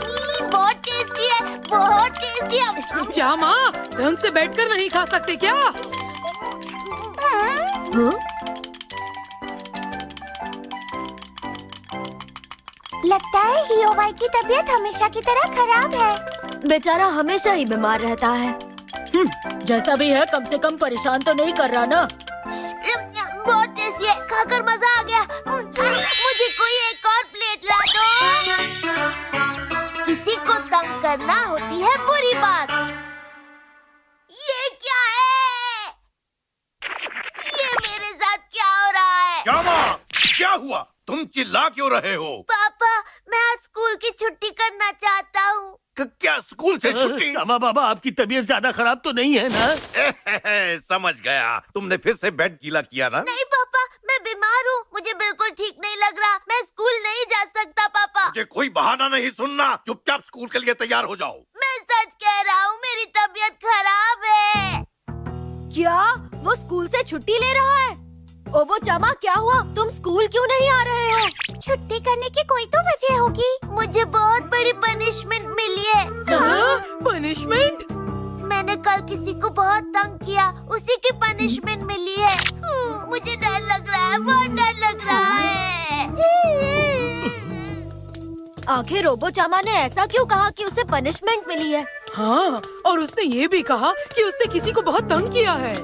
Yummy, बहुत tasty है, बहुत टेस्टी है। चामा, ढंग से बैठकर नहीं खा सकते क्या? लगता है हियोवाई की तबीयत हमेशा की तरह खराब है। बेचारा हमेशा ही बीमार रहता है। जैसा भी है, कम से कम परेशान तो नहीं कर रहा ना? बहुत टेस्टी है, खाकर मजा आ गया। मुझे कोई एक और प्लेट ला दो। किसी को तंग करना होती है बुरी बात। ये क्या है? ये मेरे साथ क्या हो रहा है? चामा, क्या हुआ? तुम चिल्ला क्यों रहे हो? पापा, मैं आज स्कूल की छुट्टी करना चाहता हूँ। क्या स्कूल से छुट्टी? चामा बाबा, आपकी तबीयत ज्यादा खराब तो नहीं है ना? समझ गया, तुमने फिर से बेड गीला किया ना? नहीं पापा, मैं बीमार हूँ, मुझे बिल्कुल ठीक नहीं लग रहा। मैं स्कूल नहीं जा सकता पापा। मुझे कोई बहाना नहीं सुनना, चुपचाप स्कूल के लिए तैयार हो जाओ। मैं सच कह रहा हूँ, मेरी तबीयत खराब है। क्या वो स्कूल से छुट्टी ले रहा है? ओबो चामा, क्या हुआ? तुम स्कूल क्यों नहीं आ रहे हो? छुट्टी करने की कोई तो वजह होगी। मुझे बहुत बड़ी पनिशमेंट मिली है। पनिशमेंट? मैंने कल किसी को बहुत तंग किया, उसी की पनिशमेंट मिली है। मुझे डर लग रहा है, बहुत डर लग रहा है। आखिर रोबो चामा ने ऐसा क्यों कहा कि उसे पनिशमेंट मिली है? हाँ, और उसने ये भी कहा कि उसने किसी को बहुत तंग किया है।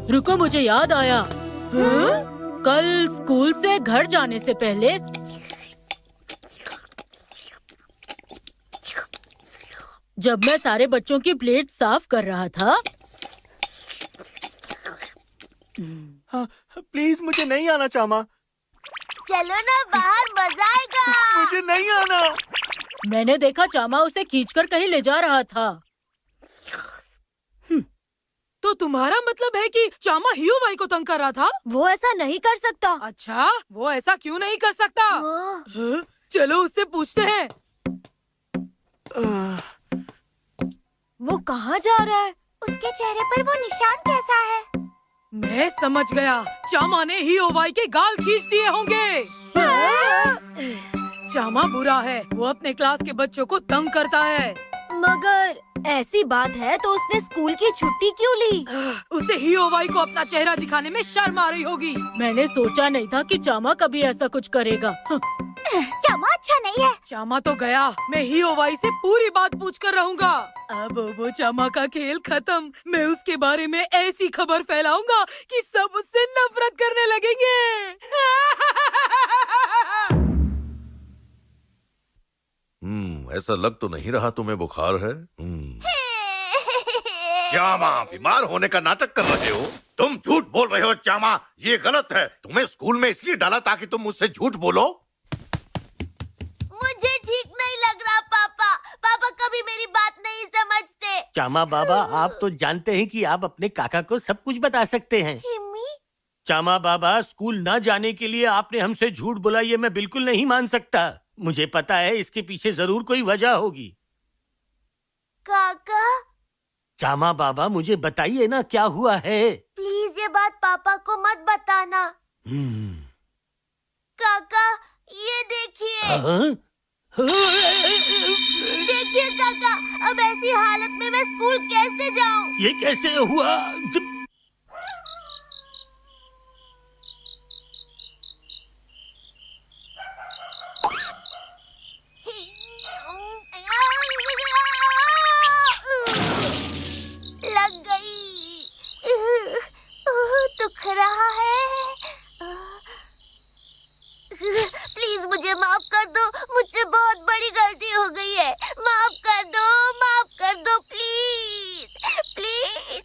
रुको, मुझे याद आया। कल स्कूल से घर जाने से पहले जब मैं सारे बच्चों की प्लेट साफ कर रहा था। हाँ, प्लीज मुझे नहीं आना चामा। चलो ना बाहर, मजा आएगा। मुझे नहीं आना। मैंने देखा चामा उसे खींचकर कहीं ले जा रहा था। तो तुम्हारा मतलब है कि चामा हियोवाई को तंग कर रहा था? वो ऐसा नहीं कर सकता। अच्छा, वो ऐसा क्यों नहीं कर सकता? हाँ? चलो उससे पूछते हैं। वो कहाँ जा रहा है? उसके चेहरे पर वो निशान कैसा है? मैं समझ गया, चामा ने हियोवाई के गाल खींच दिए होंगे। चामा बुरा है, वो अपने क्लास के बच्चों को तंग करता है। मगर ऐसी बात है तो उसने स्कूल की छुट्टी क्यों ली? उसे हियोवाई को अपना चेहरा दिखाने में शर्म आ रही होगी। मैंने सोचा नहीं था कि चामा कभी ऐसा कुछ करेगा। चामा अच्छा नहीं है। चामा तो गया, मैं हियोवाई से पूरी बात पूछ कर रहूंगा। अब वो चामा का खेल खत्म। मैं उसके बारे में ऐसी खबर फैलाऊंगा कि सब उससे नफरत करने लगेंगे। ऐसा लग तो नहीं रहा तुम्हें बुखार है। चामा, बीमार होने का नाटक कर रहे हो? तुम झूठ बोल रहे हो चामा, ये गलत है। तुम्हें स्कूल में इसलिए डाला ताकि तुम मुझसे झूठ बोलो। मुझे ठीक नहीं लग रहा पापा। पापा कभी मेरी बात नहीं समझते। चामा बाबा, आप तो जानते हैं कि आप अपने काका को सब कुछ बता सकते हैं। हिम्मी? चामा बाबा, स्कूल न जाने के लिए आपने हमसे झूठ बोला, ये मैं बिल्कुल नहीं मान सकता। मुझे पता है इसके पीछे जरूर कोई वजह होगी। काका? चामा बाबा, मुझे बताइए ना क्या हुआ है। प्लीज ये बात पापा को मत बताना। काका, ये देखिए। देखिए काका, अब ऐसी हालत में मैं स्कूल कैसे जाऊं? ये कैसे हुआ? लग गई। दुख रहा है। प्लीज मुझे माफ कर दो, मुझसे बहुत बड़ी गलती हो गई है। माफ कर दो प्लीज, प्लीज।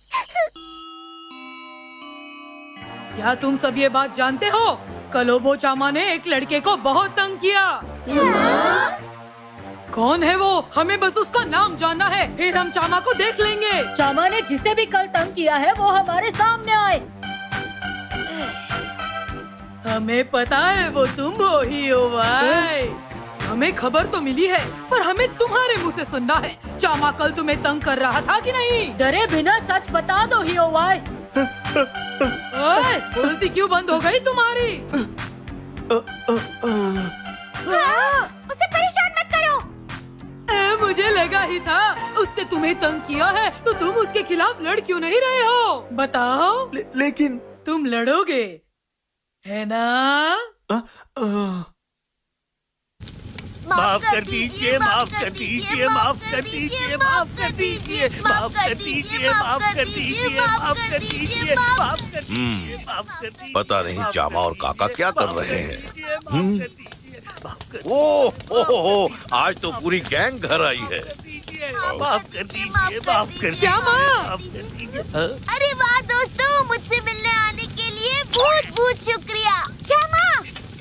क्या तुम सब ये बात जानते हो? कल ओबो चामा ने एक लड़के को बहुत तंग किया। कौन है वो? हमें बस उसका नाम जानना है, फिर हम चामा को देख लेंगे। चामा ने जिसे भी कल तंग किया है वो हमारे सामने आए। हमें पता है वो तुम हो हियोवाई। हमें खबर तो मिली है, पर हमें तुम्हारे मुंह से सुनना है। चामा कल तुम्हें तंग कर रहा था कि नहीं? डरे बिना सच बता दो हियोवाई। ओए, बोलती क्यों बंद हो गई तुम्हारी? नहीं था। उसने तुम्हें तंग किया है तो तुम उसके खिलाफ लड़ क्यों नहीं रहे हो? बताओ। लेकिन तुम लड़ोगे है ना? माफ कर दीजिए, माफ कर दीजिए, माफ कर दीजिए, माफ कर दीजिए, माफ कर दीजिए, माफ कर दीजिए, माफ कर दीजिए, माफ कर दीजिए, माफ कर दीजिए। पता नहीं जामा और काका क्या कर रहे हैं। ओ, आज तो पूरी गैंग घर आई है। माफ कर दीजिए, माफ कर दीजिए, जामा। माफ कर दीजिए। अरे वाह दोस्तों, मुझसे मिलने आने के लिए बहुत बहुत शुक्रिया। जामा,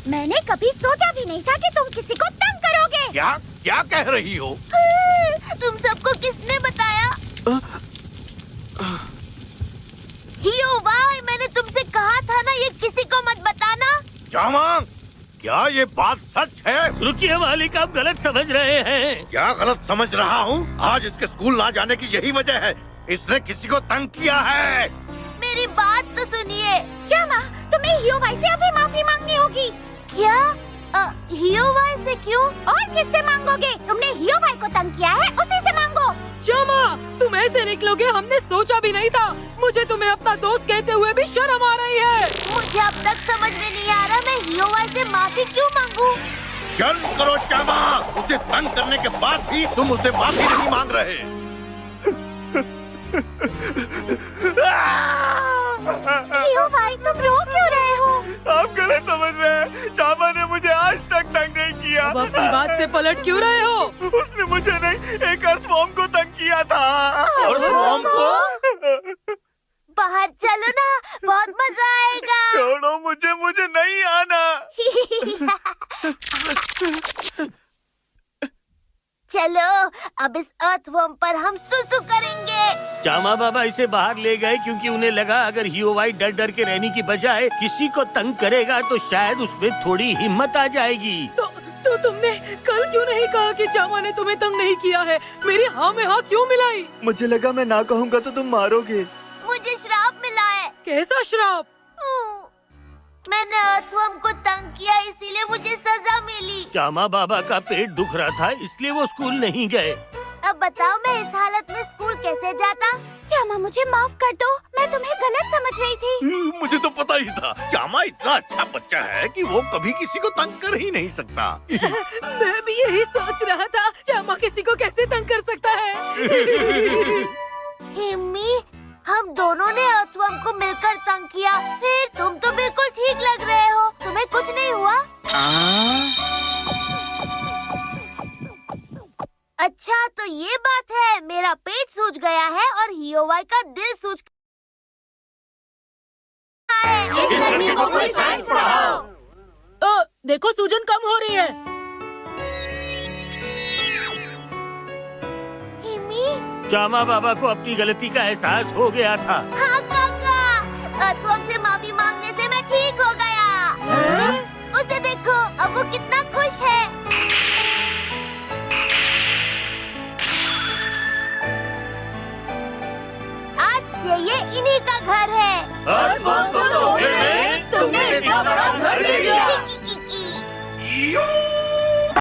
मैंने कभी सोचा भी नहीं था कि तुम किसी को तंग करोगे। क्या क्या कह रही हो? तुम सबको किसने बताया? हियो भाई, मैंने तुमसे कहा था ना ये किसी को मत बताना। जामा, क्या ये बात सच है? रुकिए मालिक, आप गलत समझ रहे हैं। क्या गलत समझ रहा हूँ? आज इसके स्कूल ना जाने की यही वजह है। इसने किसी को तंग किया है। मेरी बात तो सुनिए। जामा, तुम्हें हियो भाई से अभी माफी मांगनी होगी। क्या? हियो भाई से क्यों? और किससे मांगोगे? तुमने हियो भाई को तंग किया है, उसी से मांगो। जामा, तुम ऐसे निकलोगे हमने सोचा भी नहीं था। मुझे तुम्हें अपना दोस्त कहते हुए भी शर्म आ रही है। मुझे अब तक समझ में नहीं आ रहा मैं हियो भाई से माफी क्यों मांगू। शर्म करो जामा, उसे तंग करने के बाद भी तुम उसे माफी नहीं मांग रहे। हियो भाई, तुम रो क्यों रहे हो? आप गलत समझ रहे हैं। जामा ने मुझे आज तक तंग नहीं किया। अब अपनी बात से पलट क्यों रहे हो? उसने मुझे नहीं, एक अर्थवॉर्म को तंग किया था। अर्थवॉर्म को? बाहर चलो ना, बहुत मजा आएगा। छोड़ो मुझे नहीं आना। चलो, अब इस अर्थवर्म पर हम सुसु करेंगे। जामा बाबा इसे बाहर ले गए क्योंकि उन्हें लगा अगर हियो भाई डर डर के रहने की बजाय किसी को तंग करेगा तो शायद उसमें थोड़ी हिम्मत आ जाएगी। तो तुमने कल क्यों नहीं कहा कि जामा ने तुम्हें तंग नहीं किया है? मेरी हाँ में हाँ क्यों मिलाई? मुझे लगा मैं ना कहूँगा तो तुम मारोगे। मुझे श्राप मिला है। कैसा श्राप? मैंने अर्थवर्म को तंग किया, इसीलिए मुझे सजा मिली। जामा बाबा का पेट दुख रहा था इसलिए वो स्कूल नहीं गए। अब बताओ मैं इस हालत में स्कूल कैसे जाता? जामा, मुझे माफ कर दो, मैं तुम्हें गलत समझ रही थी। मुझे तो पता ही था। जामा इतना अच्छा बच्चा है कि वो कभी किसी को तंग कर ही नहीं सकता। मैं भी यही सोच रहा था, जामा किसी को कैसे तंग कर सकता है? हिम्मी, हम दोनों ने अर्थवर्म को मिलकर तंग किया, फिर तुम तो बिल्कुल ठीक लग रहे हो। तुम्हें कुछ नहीं हुआ? अच्छा, तो ये बात है। मेरा पेट सूज गया है और हियोवाई का दिल सूज गया है। इस लड़की को कोई साइंस पढ़ाओ। देखो सूजन कम हो रही है। हिम्मी, जामा बाबा को अपनी गलती का एहसास हो गया था। हाँ काका, अर्थवर्म से माफी मांगने से मैं ठीक हो गया। उसे देखो, अब वो कितना खुश है। आज से ये इन्हीं का घर है। अर्थवर्म को तोहफे में तुमने इतना बड़ा घर दे दिया। की।